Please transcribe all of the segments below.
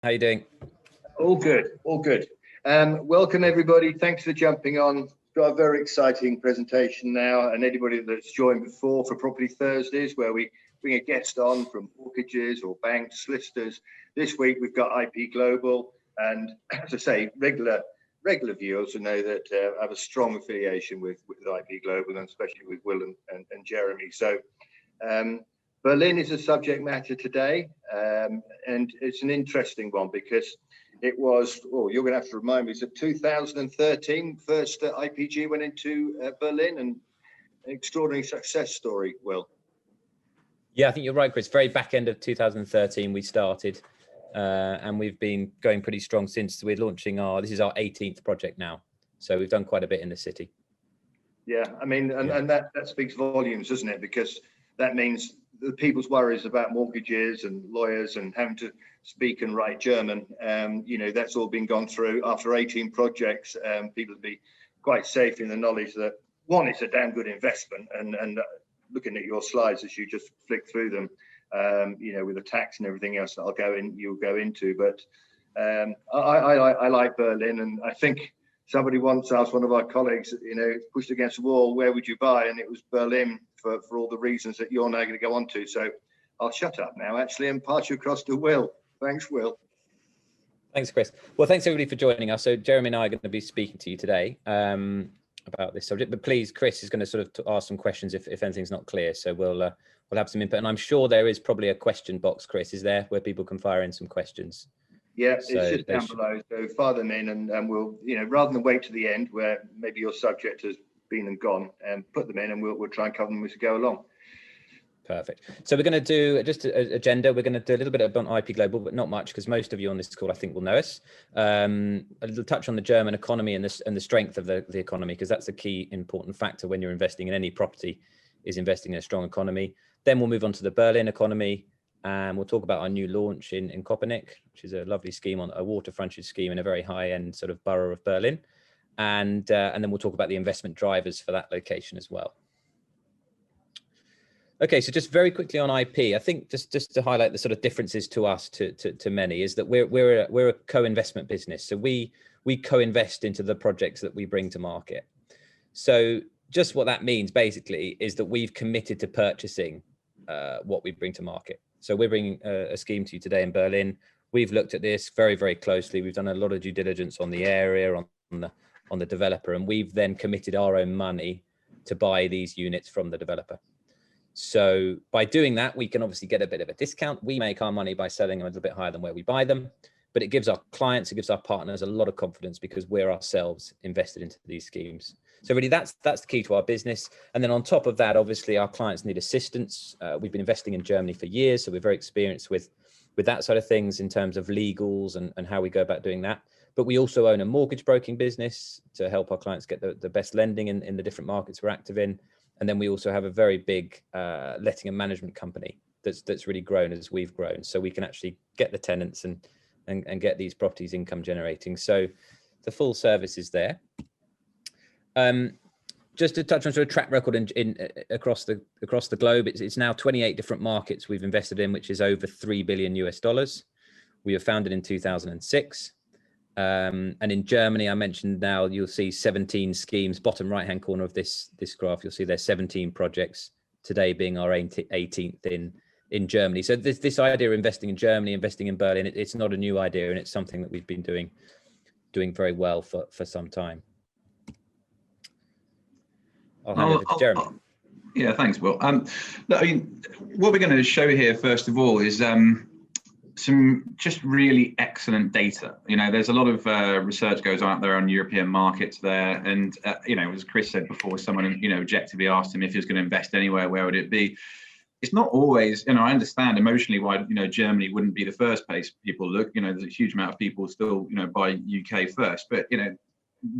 How you doing? All good, all good. Welcome everybody. Thanks for jumping on. Got a very exciting presentation now, and anybody that's joined before for Property Thursdays, where we bring a guest on from mortgages or banks, solicitors. This week we've got IP Global, and as I say, regular viewers will know that I have a strong affiliation with IP Global, and especially with Will and Jeremy. So Berlin is a subject matter today, and it's an interesting one because it was, you're going to have to remind me, is it 2013 first IPG went into Berlin, and an extraordinary success story, Will? Yeah, I think you're right, Chris. Very back end of 2013 we started, and we've been going pretty strong since. We're launching this is our 18th project now. So we've done quite a bit in the city. Yeah, I mean, and that speaks volumes, doesn't it? Because that means the people's worries about mortgages and lawyers and having to speak and write German, that's all been gone through. After 18 projects, people will be quite safe in the knowledge that, one, it's a damn good investment, and looking at your slides as you just flick through them, with the tax and everything else that you'll go into. But I like Berlin, and I think somebody once asked one of our colleagues, pushed against the wall, where would you buy? And it was Berlin for all the reasons that you're now going to go on to. So I'll shut up now, actually, and pass you across to Will. Thanks, Will. Thanks, Chris. Well, thanks everybody for joining us. So Jeremy and I are going to be speaking to you today about this subject, but please, Chris is going to sort of ask some questions if anything's not clear. So we'll have some input, and I'm sure there is probably a question box, Chris, is there, where people can fire in some questions? Yeah, so it's just down below. So fire them in, and we'll, rather than wait to the end where maybe your subject has been and gone, and put them in, and we'll try and cover them as we go along. Perfect. So we're going to do just an agenda. We're going to do a little bit about IP Global, but not much, because most of you on this call, I think, will know us. A little touch on the German economy and the strength of the economy, because that's a key important factor when you're investing in any property, is investing in a strong economy. Then we'll move on to the Berlin economy, and we'll talk about our new launch in Köpenick, which is a lovely scheme, on a water frontage scheme in a very high-end sort of borough of Berlin. And then we'll talk about the investment drivers for that location as well. Okay, so just very quickly on IP, I think just to highlight the sort of differences to us to many is that we're a co-investment business. So we co-invest into the projects that we bring to market. So just what that means basically is that we've committed to purchasing what we bring to market. So we're bringing a scheme to you today in Berlin. We've looked at this very, very closely. We've done a lot of due diligence on the area, on the developer, and we've then committed our own money to buy these units from the developer. So by doing that, we can obviously get a bit of a discount. We make our money by selling them a little bit higher than where we buy them, but it gives our clients, it gives our partners a lot of confidence because we're ourselves invested into these schemes. So really that's the key to our business. And then on top of that, obviously our clients need assistance. We've been investing in Germany for years, so we're very experienced with that sort of things in terms of legals and how we go about doing that. But we also own a mortgage broking business to help our clients get the best lending in the different markets we're active in. And then we also have a very big letting and management company that's really grown as we've grown. So we can actually get the tenants and get these properties income generating. So the full service is there. Just to touch on sort of track record across the globe, it's now 28 different markets we've invested in, which is over $3 billion US. We were founded in 2006. And in Germany, I mentioned, now you'll see 17 schemes, bottom right-hand corner of this graph, you'll see there's 17 projects, today being our 18th in Germany. So this idea of investing in Germany, investing in Berlin, it's not a new idea, and it's something that we've been doing very well for some time. I'll hand over to Jeremy. Yeah, thanks, Will. Look, I mean, what we're going to show here, first of all, is some just really excellent data. There's a lot of research goes on out there on European markets there, and as Chris said before, someone objectively asked him if he was going to invest anywhere, where would it be? It's not always, I understand emotionally why Germany wouldn't be the first place people look. There's a huge amount of people still buy UK first, but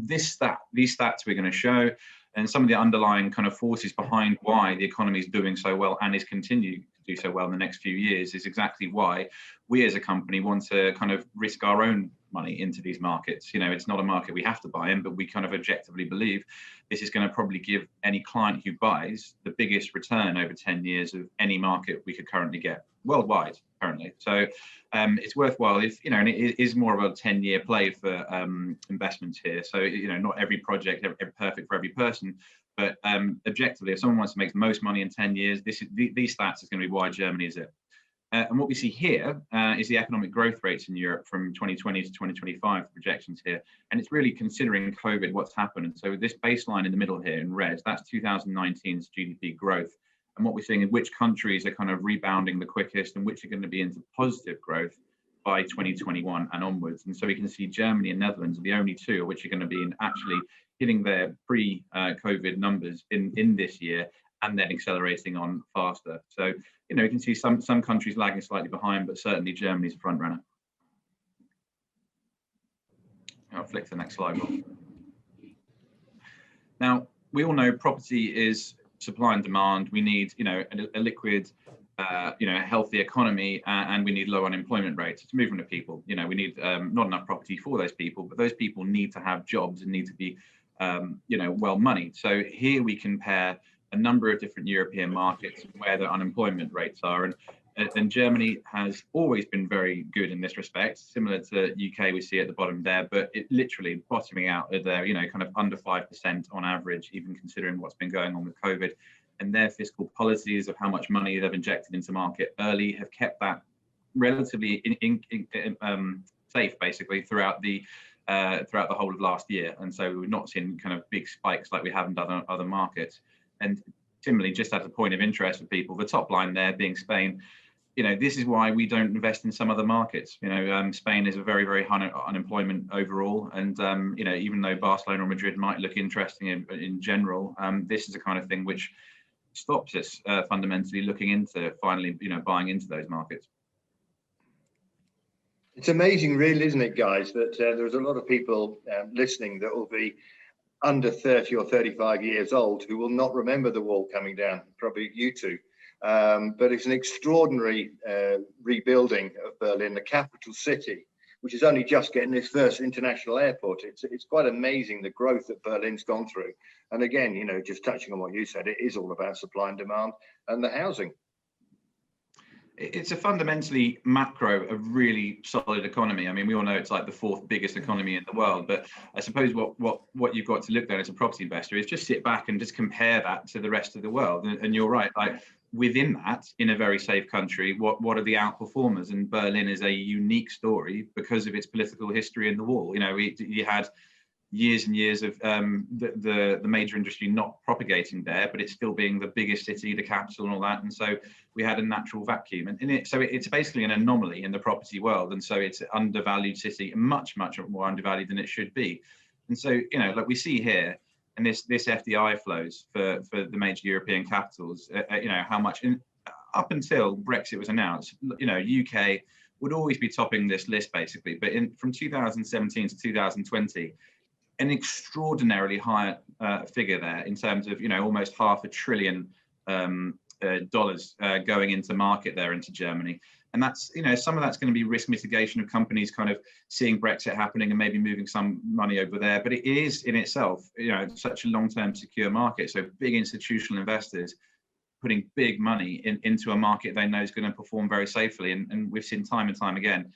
these stats we're going to show, and some of the underlying kind of forces behind why the economy is doing so well and is continuing do so well in the next few years is exactly why we as a company want to kind of risk our own money into these markets. You know, it's not a market we have to buy in, but we kind of objectively believe this is going to probably give any client who buys the biggest return over 10 years of any market we could currentently get worldwide currently. So it's worthwhile if, you know, and it is more of a 10-year play for investments here. So, you know, not every project is perfect for every person, but objectively, if someone wants to make the most money in 10 years, these stats is going to be why Germany is it. And what we see here is the economic growth rates in Europe from 2020 to 2025 projections here. And it's really considering COVID, what's happened. And so this baseline in the middle here in red, that's 2019's GDP growth. And what we're seeing is which countries are kind of rebounding the quickest and which are going to be into positive growth by 2021 and onwards. And so we can see Germany and Netherlands are the only two which are going to be actually hitting their pre-COVID numbers in this year and then accelerating on faster. So, you know, you can see some countries lagging slightly behind, but certainly Germany's a front runner. I'll flick to the next slide, Will. Now, we all know property is supply and demand. We need, you know, a liquid, you know, a healthy economy, and we need low unemployment rates. It's movement of people. You know, we need not enough property for those people, but those people need to have jobs and need to be, you know, well moneyed. So here we compare a number of different European markets where the unemployment rates are, and Germany has always been very good in this respect, similar to UK we see at the bottom there, but it literally bottoming out at there, you know, kind of under 5% on average, even considering what's been going on with COVID. And their fiscal policies of how much money they've injected into market early have kept that relatively safe, basically, throughout the whole of last year. And so we've not seen kind of big spikes like we have in other markets. And similarly, just as a point of interest for people, the top line there being Spain, you know, this is why we don't invest in some other markets. You know, Spain is a very, very high unemployment overall. And, you know, even though Barcelona or Madrid might look interesting in general, this is the kind of thing which stops us fundamentally looking into finally, you know, buying into those markets. It's amazing, really, isn't it, guys, that there's a lot of people listening that will be under 30 or 35 years old who will not remember the wall coming down, probably you two. But it's an extraordinary rebuilding of Berlin, the capital city, which is only just getting its first international airport. It's quite amazing the growth that Berlin's gone through. And again, you know, just touching on what you said, it is all about supply and demand and the housing. It's a fundamentally macro, a really solid economy. I mean, we all know it's like the fourth biggest economy in the world, but I suppose what you've got to look at as a property investor is just sit back and just compare that to the rest of the world. And you're right, like within that, in a very safe country, what are the outperformers? And Berlin is a unique story because of its political history in the wall. You know, you had years and years of the major industry not propagating there, but it's still being the biggest city, the capital and all that. And so we had a natural vacuum. And so it's basically an anomaly in the property world. And so it's an undervalued city, much, much more undervalued than it should be. And so, you know, like we see here, and this FDI flows for the major European capitals, you know, how much up until Brexit was announced, you know, UK would always be topping this list basically. But from 2017 to 2020, an extraordinarily high figure there in terms of, you know, almost $500 billion going into market there into Germany. And that's, you know, some of that's going to be risk mitigation of companies kind of seeing Brexit happening and maybe moving some money over there. But it is in itself, you know, such a long-term secure market. So big institutional investors putting big money into a market they know is going to perform very safely. And we've seen time and time again,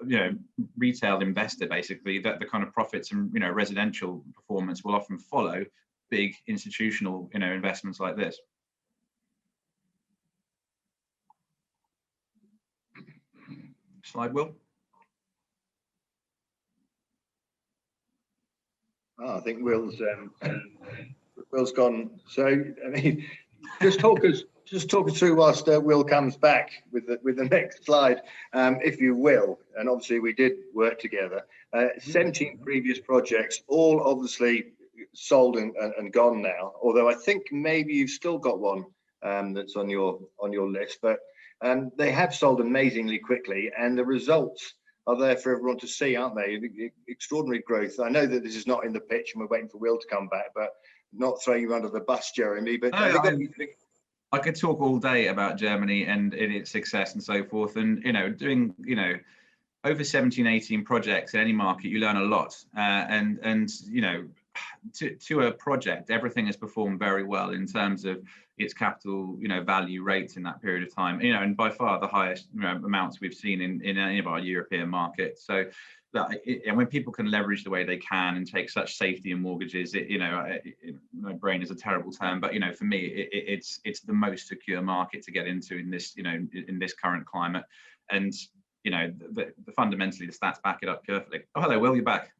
you know, retail investor basically, that the kind of profits and, you know, residential performance will often follow big institutional, you know, investments like this. Slide, Will. Oh, I think Will's gone. So I mean, just talk us through whilst Will comes back with the next slide, if you will. And obviously we did work together. 17 previous projects, all obviously sold and gone now. Although I think maybe you've still got one that's on your list, but they have sold amazingly quickly, and the results are there for everyone to see, aren't they? Extraordinary growth. I know that this is not in the pitch, and we're waiting for Will to come back, but not throwing you under the bus, Jeremy. But I could talk all day about Germany and its success and so forth. And, doing, over 17, 18 projects in any market, you learn a lot. To a project, everything has performed very well in terms of its capital, value rates in that period of time, and by far the highest amounts we've seen in any of our European markets. So and when people can leverage the way they can and take such safety in mortgages, my brain is a terrible term, but for me, it's the most secure market to get into in this, in this current climate. And fundamentally the stats back it up perfectly. Oh, hello, Will, you're back.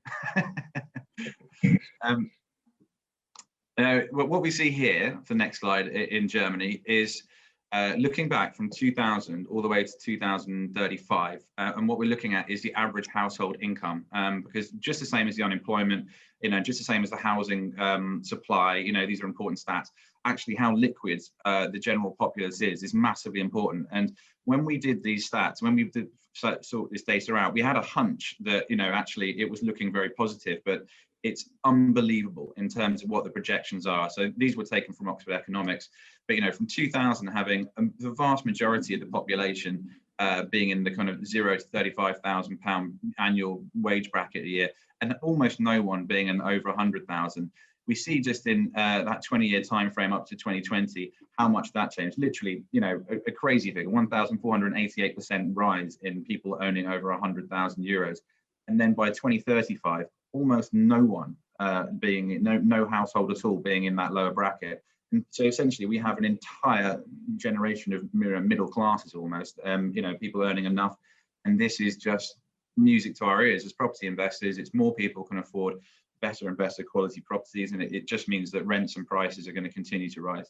What we see here, the next slide in Germany, is looking back from 2000 all the way to 2035, and what we're looking at is the average household income, because just the same as the unemployment, just the same as the housing supply, these are important stats. Actually, how liquid the general populace is massively important. And when we did these stats, when we did sort this data out, we had a hunch that actually it was looking very positive, but it's unbelievable in terms of what the projections are. So these were taken from Oxford Economics, but from 2000 having the vast majority of the population being in the kind of £0 to £35,000 annual wage bracket a year, and almost no one being in over 100,000. We see just in that 20-year time frame up to 2020 how much that changed. Literally, a crazy figure: 1,488% rise in people owning over 100,000 euros, and then by 2035, almost no one no household at all being in that lower bracket. And so essentially we have an entire generation of middle classes almost, people earning enough, and this is just music to our ears as property investors. It's more people can afford better and better quality properties, and it just means that rents and prices are going to continue to rise.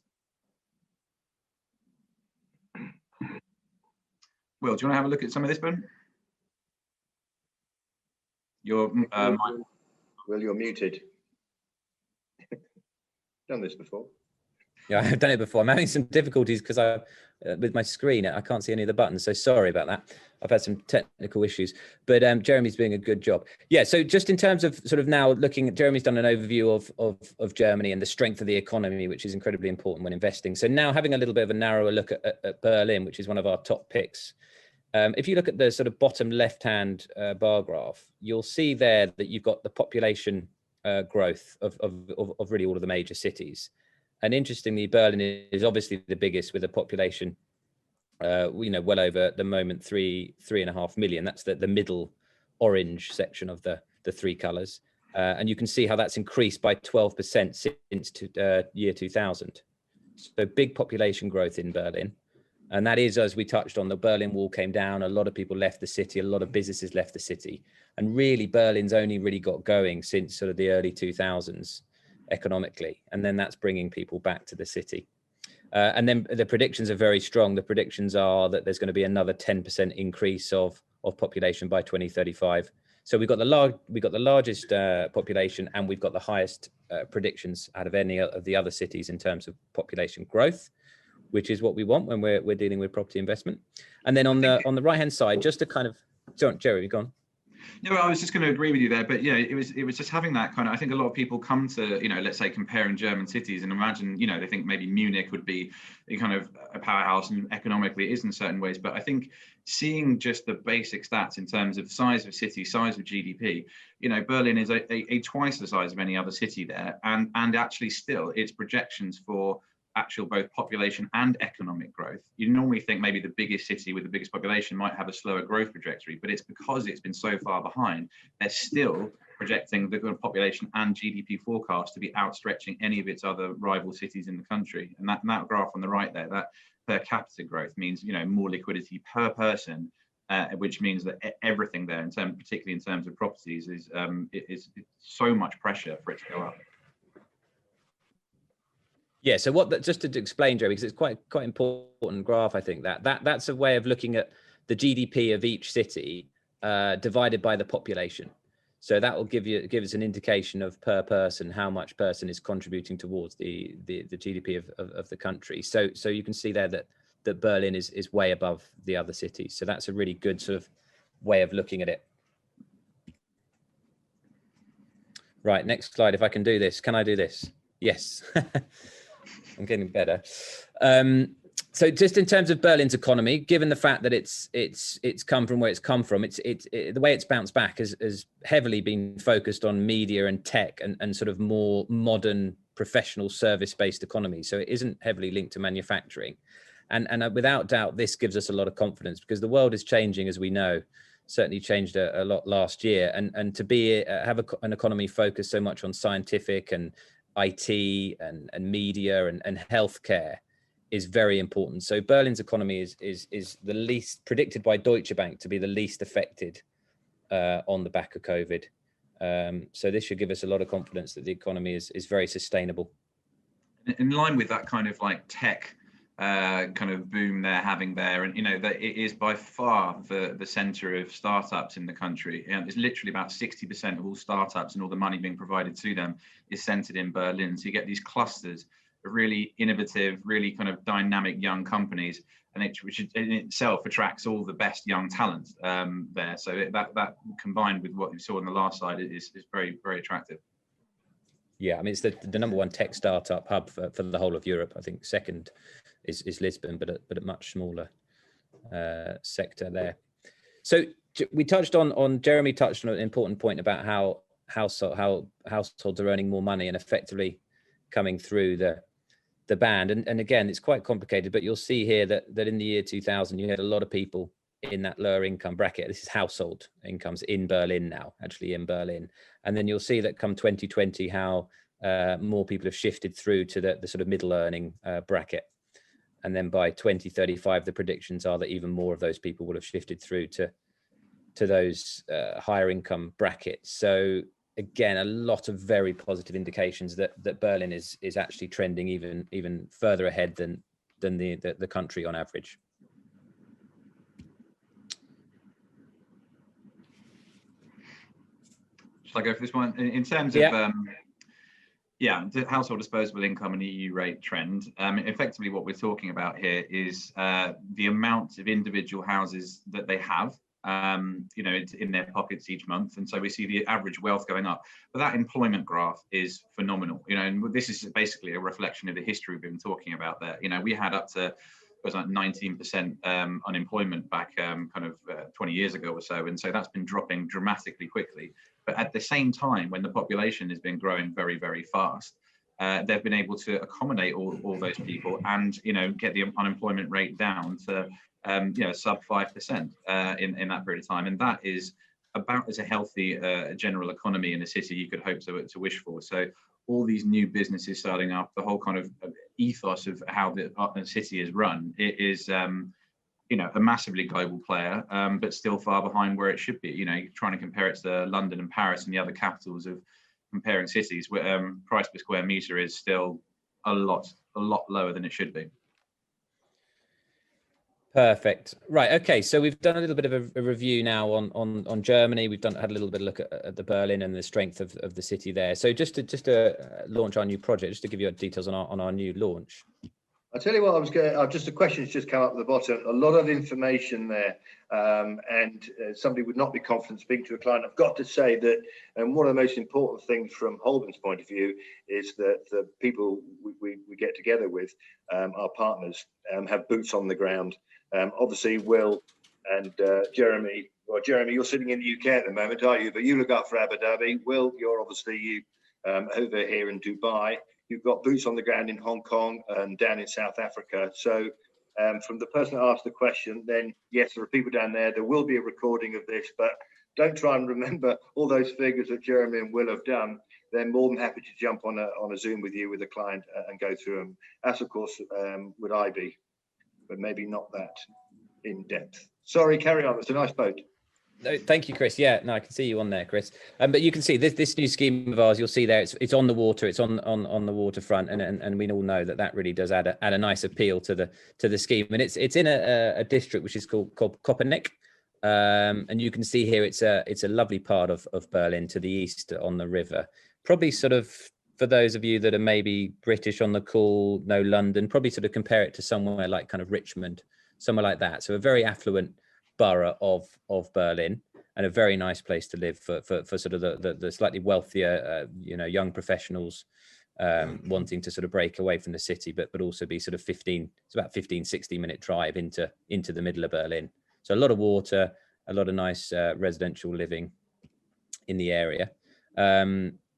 Will, do you want to have a look at some of this, Ben? You're Will, you're muted. Done this before. Yeah, I've done it before. I'm having some difficulties because with my screen, I can't see any of the buttons. So sorry about that. I've had some technical issues, but Jeremy's doing a good job. Yeah. So just in terms of sort of now looking at, Jeremy's done an overview of Germany and the strength of the economy, which is incredibly important when investing. So now having a little bit of a narrower look at Berlin, which is one of our top picks. If you look at the sort of bottom left-hand bar graph, you'll see there that you've got the population growth of really all of the major cities. And interestingly, Berlin is obviously the biggest with a population, well over at the moment 3.5 million. That's the middle orange section of the three colours, and you can see how that's increased by 12% since year 2000. So big population growth in Berlin. And that is, as we touched on, the Berlin Wall came down. A lot of people left the city. A lot of businesses left the city. And really, Berlin's only really got going since sort of the early 2000s economically. And then that's bringing people back to the city. And then the predictions are very strong. The predictions are that there's going to be another 10% increase of population by 2035. So we've got the largest population, and we've got the highest predictions out of any of the other cities in terms of population growth, which is what we want when we're dealing with property investment. And then on the right hand side, just to kind of, sorry, Jerry, you gone? No, I was just going to agree with you there, but it was just having that kind of, I think a lot of people come to, let's say comparing German cities and imagine, they think maybe Munich would be a kind of a powerhouse, and economically it is in certain ways. But I think seeing just the basic stats in terms of size of city, size of GDP, Berlin is a twice the size of any other city there. And actually still its projections for actual both population and economic growth. You normally think maybe the biggest city with the biggest population might have a slower growth trajectory, but it's because it's been so far behind, they're still projecting the population and GDP forecast to be outstretching any of its other rival cities in the country. And that graph on the right there, that per capita growth means more liquidity per person, which means that everything there, particularly in terms of properties, is so much pressure for it to go up. Yeah, so just to explain, Joe, because it's quite important graph, I think that's a way of looking at the GDP of each city divided by the population. So that will give us an indication of per person how much person is contributing towards the GDP of the country. So you can see there that Berlin is way above the other cities. So that's a really good sort of way of looking at it. Right, next slide. If I can do this, can I do this? Yes. I'm getting better. So just in terms of Berlin's economy, given the fact that it's come from where it's come from, the way it's bounced back has heavily been focused on media and tech and sort of more modern professional service-based economy. So it isn't heavily linked to manufacturing. And without doubt, this gives us a lot of confidence because the world is changing, as we know, certainly changed a lot last year. And to have an economy focused so much on scientific and IT and media and healthcare is very important. So Berlin's economy is the least predicted by Deutsche Bank to be the least affected on the back of COVID. So this should give us a lot of confidence that the economy is very sustainable. In line with that kind of like tech kind of boom they're having there, and that it is by far the center of startups in the country. It's literally about 60% of all startups and all the money being provided to them is centered in Berlin. So you get these clusters of really innovative, really kind of dynamic young companies, and which in itself attracts all the best young talent there. So that combined with what you saw on the last slide is very, very attractive. Yeah, I mean, it's the number one tech startup hub for the whole of Europe. I think second is Lisbon, but a much smaller sector there. So Jeremy touched on an important point about how households are earning more money and effectively coming through the band. And again, it's quite complicated, but you'll see here that in the year 2000, you had a lot of people in that lower income bracket. This is household incomes in Berlin now, actually in Berlin. And then you'll see that come 2020, how more people have shifted through to the sort of middle earning bracket. And then by 2035, the predictions are that even more of those people will have shifted through to those higher income brackets. So again, a lot of very positive indications that Berlin is actually trending even further ahead than the country on average. Shall I go for this one? In terms of the household disposable income and EU rate trend, effectively what we're talking about here is the amount of individual houses that they have in their pockets each month. And so we see the average wealth going up, but that employment graph is phenomenal, and this is basically a reflection of the history we've been talking about there. We had up to, it was like 19% unemployment back kind of 20 years ago or so. And so that's been dropping dramatically quickly. But at the same time, when the population has been growing very, very fast, they've been able to accommodate all those people and, get the unemployment rate down to sub 5% in that period of time. And that is about as a healthy general economy in a city you could hope to wish for. So all these new businesses starting up, the whole kind of ethos of how the city is run, it is a massively global player, but still far behind where it should be. You're trying to compare it to London and Paris and the other capitals of comparing cities, where price per square meter is still a lot lower than it should be. Perfect. Right. Okay. So we've done a little bit of a review now on Germany. We've had a little bit of look at the Berlin and the strength of the city there. So just to launch our new project, just to give you details on our new launch. I'll tell you what just a question's just come up at the bottom. A lot of information there, and somebody would not be confident speaking to a client. I've got to say that, and one of the most important things from Holborn's point of view is that the people we get together with, our partners, have boots on the ground. Obviously, Will and Jeremy. Well, Jeremy, you're sitting in the UK at the moment, are you? But you look after Abu Dhabi. Will, you're obviously over here in Dubai. You've got boots on the ground in Hong Kong and down in South Africa. So from the person that asked the question, then yes, there are people down there. There will be a recording of this, but don't try and remember all those figures that Jeremy and Will have done. They're more than happy to jump on a Zoom with you, with a client, and go through them. As of course would I be, but maybe not that in depth. Sorry, carry on. It's a nice boat. No, thank you, Chris. Yeah, no, I can see you on there, Chris. But you can see this new scheme of ours. You'll see there, it's on the water. It's on the waterfront, and we all know that really does add a nice appeal to the scheme. And it's in a district which is called Kopernik, and you can see here it's a lovely part of Berlin to the east on the river. Probably sort of, for those of you that are maybe British on the call, know London, probably sort of compare it to somewhere like kind of Richmond, somewhere like that. So a very affluent borough of Berlin, and a very nice place to live for sort of the slightly wealthier young professionals wanting to sort of break away from the city, but also be sort of it's about 15-16 minute drive into the middle of Berlin. So a lot of water, a lot of nice residential living in the area.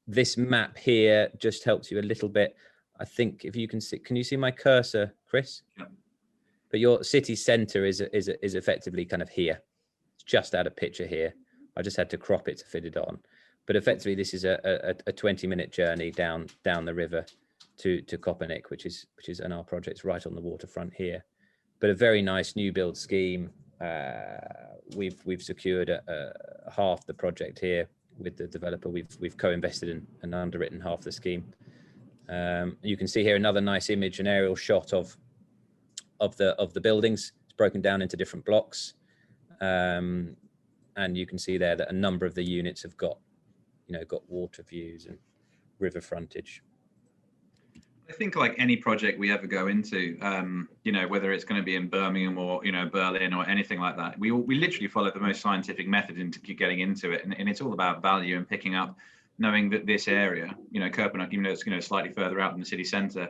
This map here just helps you a little bit. I think if you can you see my cursor, Chris? Yeah. But your city centre is effectively kind of here. It's just out of picture here. I just had to crop it to fit it on. But effectively, this is a 20-minute journey down the river to Köpenick, which is and our project's right on the waterfront here. But a very nice new build scheme. We've secured half the project here with the developer. We've co-invested in and underwritten half the scheme. You can see here another nice image, an aerial shot of the buildings. It's broken down into different blocks, and you can see there that a number of the units have got water views and river frontage. I think like any project we ever go into, whether it's going to be in Birmingham or Berlin or anything like that, we literally follow the most scientific method into getting into it, and it's all about value and picking up, knowing that this area, Köpenick, even though it's slightly further out in the city centre,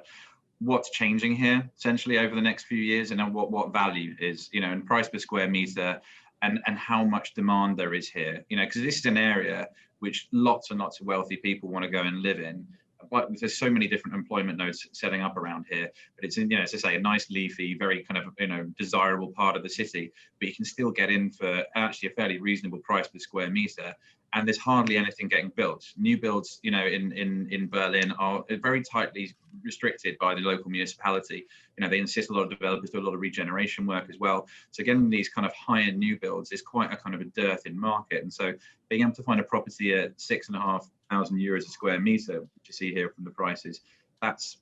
what's changing here essentially over the next few years, and what value is, and price per square metre, and how much demand there is here, because this is an area which lots and lots of wealthy people want to go and live in. But there's so many different employment nodes setting up around here, but it's in, as I say, a nice leafy, very kind of, desirable part of the city, but you can still get in for actually a fairly reasonable price per square metre. And there's hardly anything getting built. New builds, in Berlin are very tightly restricted by the local municipality. They insist a lot of developers do a lot of regeneration work as well. So getting these kind of high-end new builds is quite a kind of a dearth in market. And so being able to find a property at €6,500 a square metre, which you see here from the prices, that's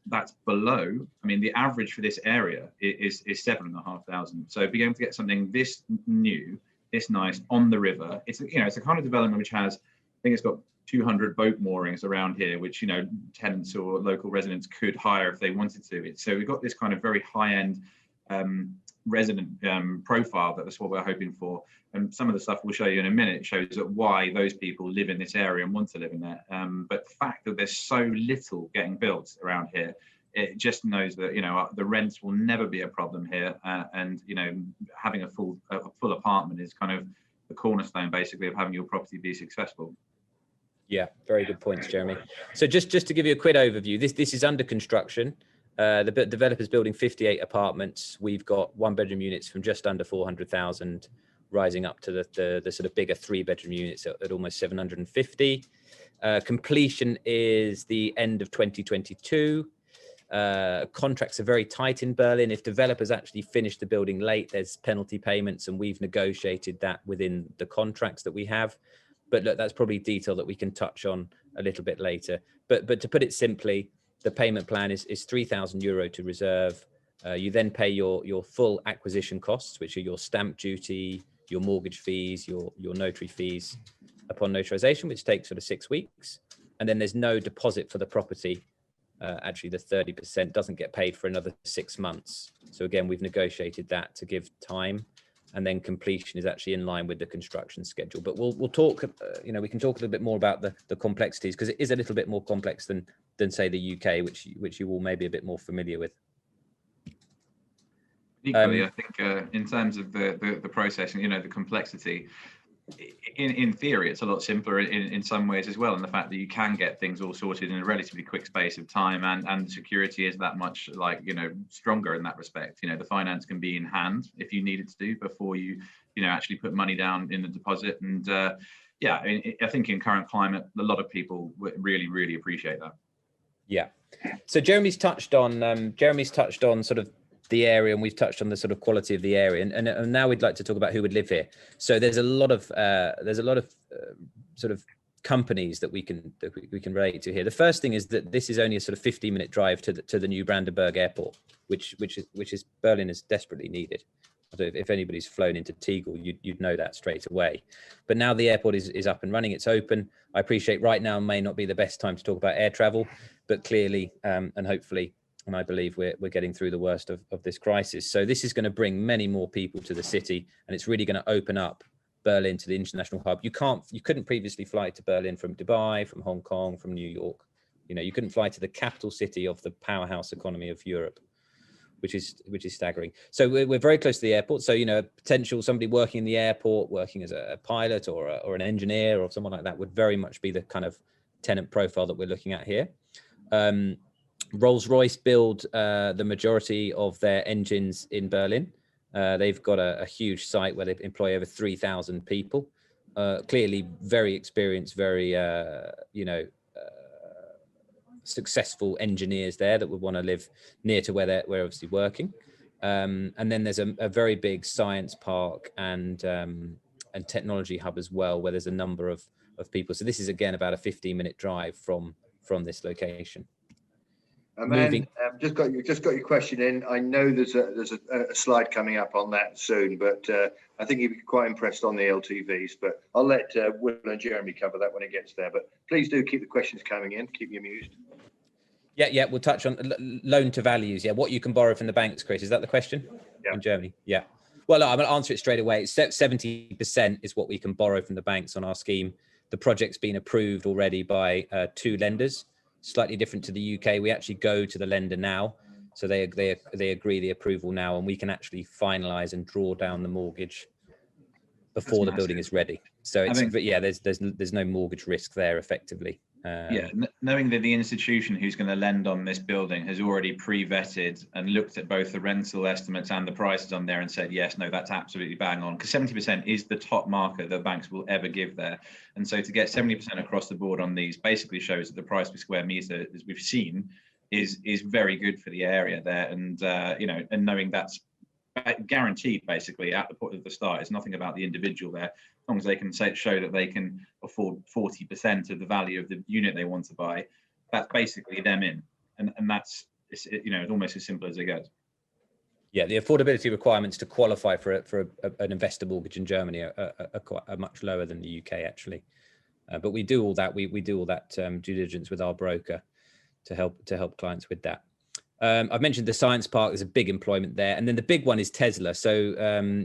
below. I mean, the average for this area is 7,500. So being able to get something this new, this nice on the river, it's a kind of development which has, I think it's got 200 boat moorings around here, which tenants or local residents could hire if they wanted to. So we've got this kind of very high-end resident profile. That's what we're hoping for. And some of the stuff we'll show you in a minute shows that why those people live in this area and want to live in there. But the fact that there's so little getting built around here, it just knows that the rents will never be a problem here, and having a full apartment is kind of the cornerstone basically of having your property be successful. Yeah, very good points, Jeremy. So just to give you a quick overview, this is under construction. The developer's building 58 apartments. We've got 1-bedroom units from just under 400,000, rising up to the sort of bigger 3-bedroom units at almost 750. Completion is the end of 2022. Contracts are very tight in Berlin. If developers actually finish the building late, there's penalty payments, and we've negotiated that within the contracts that we have. But look, that's probably detail that we can touch on a little bit later. But to put it simply, the payment plan is €3,000 to reserve. You then pay your full acquisition costs, which are your stamp duty, your mortgage fees, your notary fees upon notarization, which takes sort of 6 weeks. And then there's no deposit for the property. Actually, the 30% doesn't get paid for another 6 months. So again, we've negotiated that to give time, and then completion is actually in line with the construction schedule. But we'll talk, we can talk a little bit more about the complexities, because it is a little bit more complex than say the UK, which you all may be a bit more familiar with. Equally, I think in terms of the processing, the complexity, in theory, it's a lot simpler in some ways as well, and the fact that you can get things all sorted in a relatively quick space of time, and the security is that much stronger in that respect. The finance can be in hand if you need it to do before you actually put money down in the deposit. And I think in current climate, a lot of people really appreciate that. Yeah. So Jeremy's touched on sort of the area, and we've touched on the sort of quality of the area, and now we'd like to talk about who would live here. So there's a lot of sort of companies that we can relate to here. The first thing is that this is only a sort of 15-minute drive to the new Brandenburg airport, which is Berlin is desperately needed. If anybody's flown into Tegel, you'd know that straight away. But now the airport is up and running, it's open. I appreciate right now may not be the best time to talk about air travel, but clearly and hopefully, and I believe we're getting through the worst of this crisis. So this is going to bring many more people to the city, and it's really going to open up Berlin to the international hub. You couldn't previously fly to Berlin from Dubai, from Hong Kong, from New York. You know, you couldn't fly to the capital city of the powerhouse economy of Europe, which is staggering. So we're very close to the airport. So, you know, potential somebody working in the airport, working as a pilot or an engineer or someone like that would very much be the kind of tenant profile that we're looking at here. Rolls-Royce build the majority of their engines in Berlin. They've got a huge site where they employ over 3,000 people. Clearly very experienced, very, successful engineers there that would want to live near to where we're obviously working. And then there's a very big science park and technology hub as well, where there's a number of people. So this is again about a 15-minute drive from this location. Man, just got your question in. I know there's a slide coming up on that soon, but I think you'd be quite impressed on the LTVs. But I'll let Will and Jeremy cover that when it gets there. But please do keep the questions coming in. Keep me amused. Yeah, we'll touch on loan to values. Yeah, what you can borrow from the banks, Chris. Is that the question? Yeah. In Germany? Yeah. Well, I'm going to answer it straight away. 70% is what we can borrow from the banks on our scheme. The project's been approved already by 2 lenders. Slightly different to the UK. We actually go to the lender now, so they agree the approval now, and we can actually finalise and draw down the mortgage before the building is ready. So it's there's no mortgage risk there effectively. Knowing that the institution who's going to lend on this building has already pre-vetted and looked at both the rental estimates and the prices on there and said, yes, no, that's absolutely bang on, because 70% is the top marker that banks will ever give there. And so to get 70% across the board on these basically shows that the price per square meter, as we've seen, is very good for the area there. And and knowing that's guaranteed basically at the point of the start, it's nothing about the individual there. As long as they can show that they can afford 40% of the value of the unit they want to buy, that's basically them in, and that's it's almost as simple as it goes. Yeah, the affordability requirements to qualify for an investor mortgage in Germany are much lower than the UK actually, but we do all that. We do all that due diligence with our broker to help clients with that. I've mentioned the science park. There's a big employment there, and then the big one is Tesla. So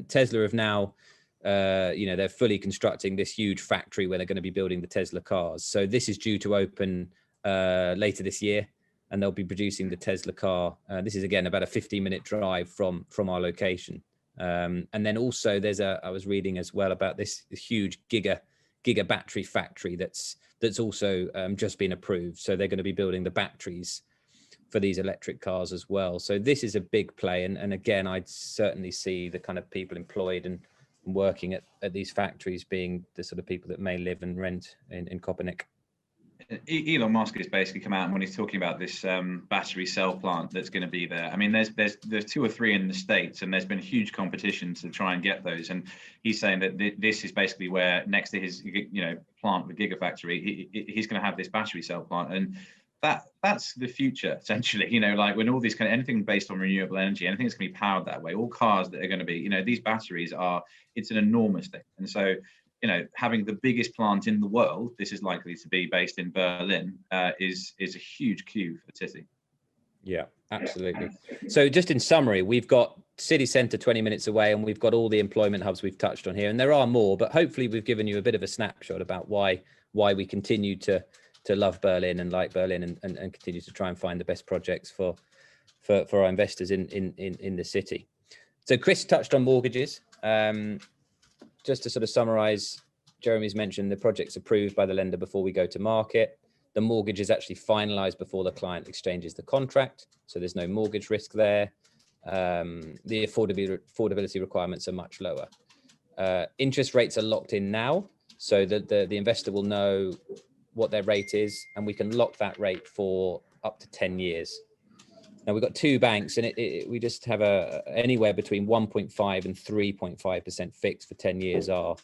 Tesla have now, they're fully constructing this huge factory where they're going to be building the Tesla cars. So this is due to open later this year, and they'll be producing the Tesla car. This is again about a 15-minute drive from our location. And then also I was reading as well about this huge giga battery factory that's also just been approved. So they're going to be building the batteries for these electric cars as well. So this is a big play. And again, I'd certainly see the kind of people employed and working at these factories being the sort of people that may live and rent in Köpenick. Elon Musk has basically come out, and when he's talking about this battery cell plant that's going to be there, I mean, there's 2 or 3 in the States, and there's been huge competition to try and get those. And he's saying that this is basically where, next to his plant, the Gigafactory, he's going to have this battery cell plant, and that's the future essentially. Like when all these anything based on renewable energy, anything that's going to be powered that way, all cars that are going to be, these batteries it's an enormous thing. And so having the biggest plant in the world, this is likely to be based in Berlin, is a huge coup for the city. Yeah, absolutely. So just in summary, we've got city centre 20 minutes away, and we've got all the employment hubs we've touched on here, and there are more, but hopefully we've given you a bit of a snapshot about why we continue to love Berlin and like Berlin and continue to try and find the best projects for our investors in the city. So Chris touched on mortgages. Just to sort of summarize, Jeremy's mentioned the project's approved by the lender before we go to market. The mortgage is actually finalized before the client exchanges the contract, so there's no mortgage risk there. The affordability requirements are much lower. Interest rates are locked in now, so that the investor will know what their rate is, and we can lock that rate for up to 10 years. Now we've got 2 banks, and we just have anywhere between 1.5 and 3.5% fixed for 10 years are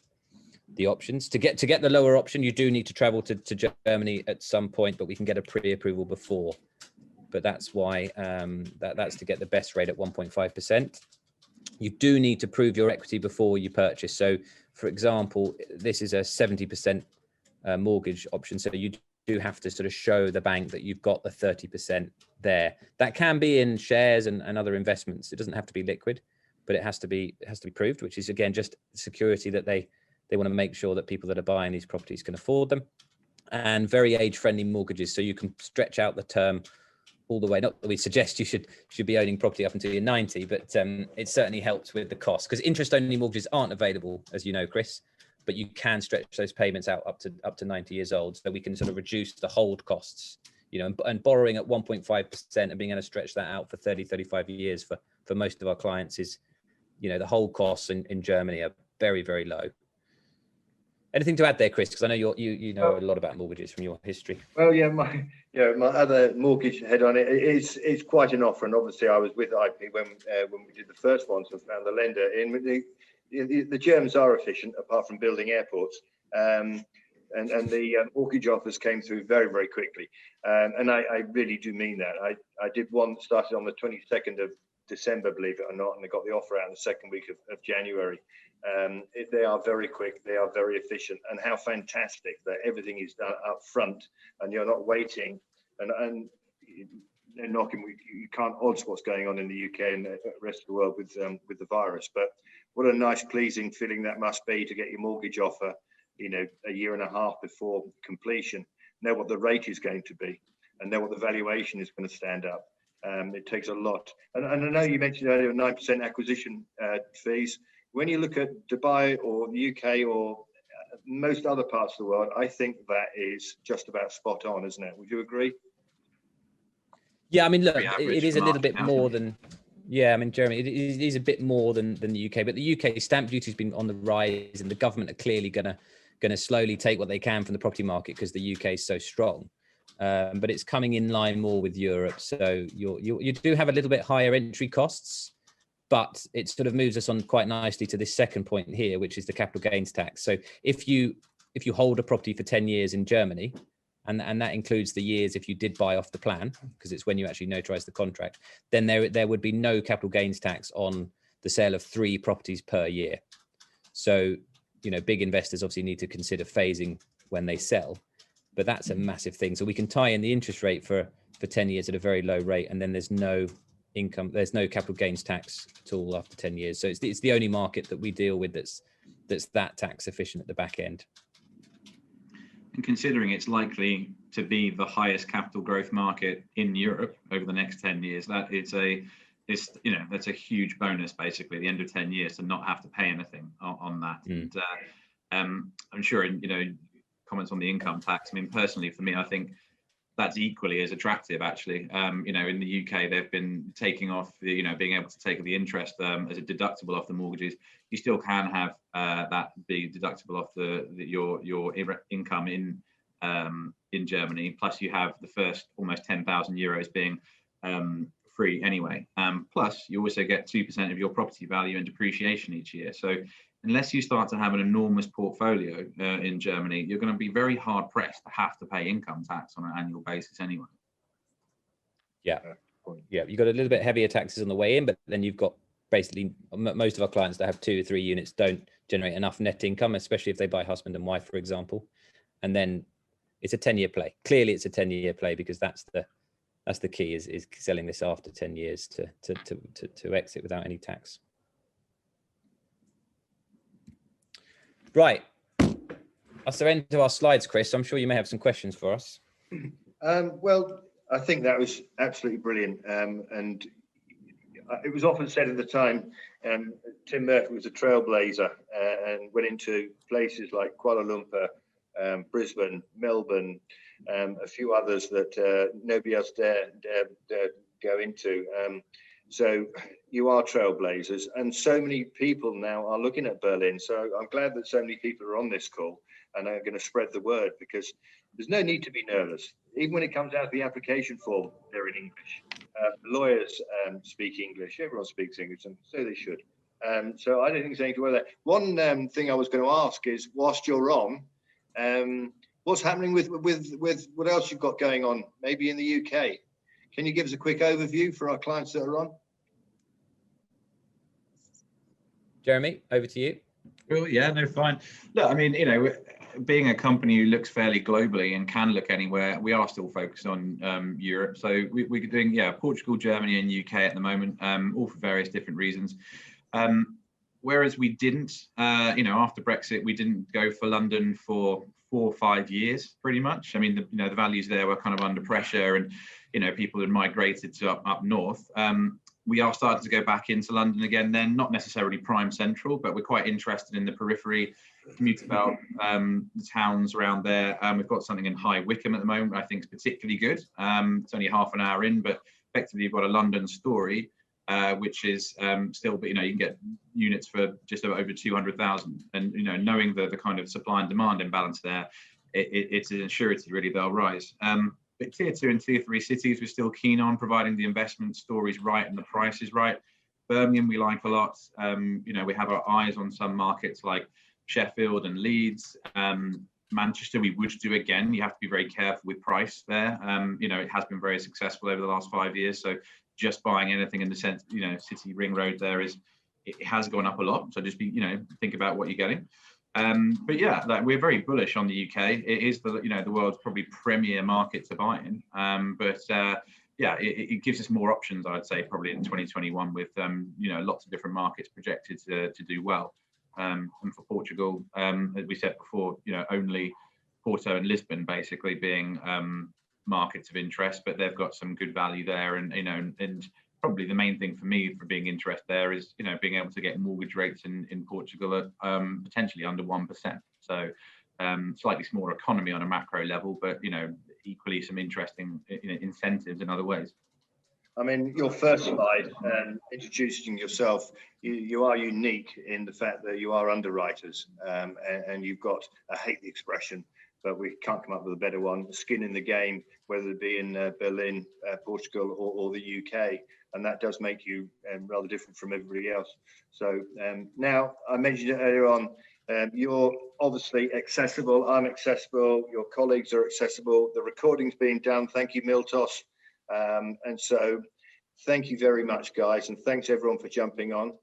the options. To get the lower option, you do need to travel to Germany at some point, but we can get a pre-approval before. But that's why that's to get the best rate at 1.5%. You do need to prove your equity before you purchase. So, for example, this is a 70% mortgage option, so you do have to sort of show the bank that you've got the 30% there. That can be in shares and other investments. It doesn't have to be liquid, but it has to be proved, which is again just security that they want to make sure that people that are buying these properties can afford them. and very age-friendly mortgages. So you can stretch out the term all the way. Not that we suggest you should be owning property up until you're 90, but it certainly helps with the cost, because interest-only mortgages aren't available, as you know, Chris, but you can stretch those payments out up to 90 years old. So we can sort of reduce the hold costs, you know, and borrowing at 1.5% and being able to stretch that out for 30, 35 years for most of our clients is, you know, the hold costs in Germany are very, very low. Anything to add there, Chris? Because I know you know a lot about mortgages from your history. Well, yeah, my other mortgage head on it is quite an offer, and obviously I was with IP when we did the first ones and found the lender. The Germans are efficient, apart from building airports, and the mortgage offers came through very, very quickly, and I really do mean that. I did one that started on the 22nd of December, believe it or not, and I got the offer out in the second week of January. They are very quick, they are very efficient, and how fantastic that everything is done up front and you're not waiting and they're knocking. You can't odds what's going on in the UK and the rest of the world with the virus, but what a nice, pleasing feeling that must be to get your mortgage offer, you know, a year and a half before completion, know what the rate is going to be and know what the valuation is going to stand up. It takes a lot, and I know you mentioned earlier 9% acquisition fees. When you look at Dubai or the UK or most other parts of the world, I think that is just about spot on, isn't it? Would you agree? Yeah, I mean, look, it is a little bit more than, yeah, I mean, Jeremy, it is a bit more than the UK, but the UK stamp duty has been on the rise, and the government are clearly going to slowly take what they can from the property market because the UK is so strong. But it's coming in line more with Europe. So you do have a little bit higher entry costs, but it sort of moves us on quite nicely to this second point here, which is the capital gains tax. So if you hold a property for 10 years in Germany, and that includes the years if you did buy off the plan, because it's when you actually notarize the contract, then there would be no capital gains tax on the sale of 3 properties per year. So, you know, big investors obviously need to consider phasing when they sell, but that's a massive thing. So we can tie in the interest rate for 10 years at a very low rate, and then there's no capital gains tax at all after 10 years. So it's the only market that we deal with that's that tax efficient at the back end. And considering it's likely to be the highest capital growth market in Europe over the next 10 years, that's a huge bonus, basically, at the end of 10 years to not have to pay anything on that. And I'm sure, you know, comments on the income tax. I mean, personally, for me, I think that's equally as attractive, actually. You know, in the UK, they've been taking off, being able to take the interest as a deductible off the mortgages. You still can have that be deductible off your income in Germany. Plus, you have the first almost 10,000 euros being free anyway. Plus, you also get 2% of your property value in depreciation each year. So unless you start to have an enormous portfolio in Germany, you're going to be very hard pressed to have to pay income tax on an annual basis anyway. Yeah, you've got a little bit heavier taxes on the way in, but then you've got basically most of our clients that have 2 or 3 units don't generate enough net income, especially if they buy husband and wife, for example. And then it's a 10-year play. Clearly, it's a 10-year play because that's the key is selling this after 10 years to exit without any tax. Right. That's the end of our slides, Chris. I'm sure you may have some questions for us. Well, I think that was absolutely brilliant. And it was often said at the time, Tim Murphy was a trailblazer and went into places like Kuala Lumpur, Brisbane, Melbourne, a few others that nobody else dare go into. So you are trailblazers, and so many people now are looking at Berlin. So I'm glad that so many people are on this call and are going to spread the word, because there's no need to be nervous. Even when it comes out of the application form, they're in English. Lawyers speak English. Everyone speaks English, and so they should. So I don't think there's anything to worry about. One thing I was going to ask is, whilst you're on, what's happening with what else you've got going on, maybe in the UK? Can you give us a quick overview for our clients that are on? Jeremy, over to you. Well, yeah, no, fine. Look, I mean, being a company who looks fairly globally and can look anywhere, we are still focused on Europe. So we're doing, Portugal, Germany, and UK at the moment, all for various different reasons. whereas we didn't, after Brexit, we didn't go for London for 4 or 5 years, pretty much. I mean, the values there were kind of under pressure, and people had migrated to up north. We are starting to go back into London again. Then, not necessarily prime central, but we're quite interested in the periphery, commuter belt, the towns around there. We've got something in High Wycombe at the moment, I think is particularly good. It's only half an hour in, but effectively you've got a London story, which is still, but you can get units for just over 200,000. And knowing the kind of supply and demand imbalance there, it's an surety really they'll rise. But tier 2 and tier 3 cities, we're still keen on providing the investment stories right and the prices right. Birmingham we like a lot. We have our eyes on some markets like Sheffield and Leeds. Manchester we would do again. You have to be very careful with price there. It has been very successful over the last 5 years. So just buying anything in the sense, City Ring Road there it has gone up a lot. So just think about what you're getting. But yeah, we're very bullish on the UK. It is the world's probably premier market to buy in. It gives us more options, I would say, probably in 2021 with lots of different markets projected to do well. And for Portugal, as we said before, only Porto and Lisbon basically being markets of interest, but they've got some good value there, and probably the main thing for me for being interested there is being able to get mortgage rates in Portugal at potentially under 1%. So slightly smaller economy on a macro level, but equally some interesting incentives in other ways. I mean, your first slide, introducing yourself, you are unique in the fact that you are underwriters, and you've got, I hate the expression, but we can't come up with a better one, skin in the game, whether it be in Berlin, Portugal, or the UK. And that does make you rather different from everybody else. So now, I mentioned it earlier on, you're obviously accessible, I'm accessible, your colleagues are accessible, the recording's being done. Thank you, Miltos. And so thank you very much, guys. And thanks everyone for jumping on.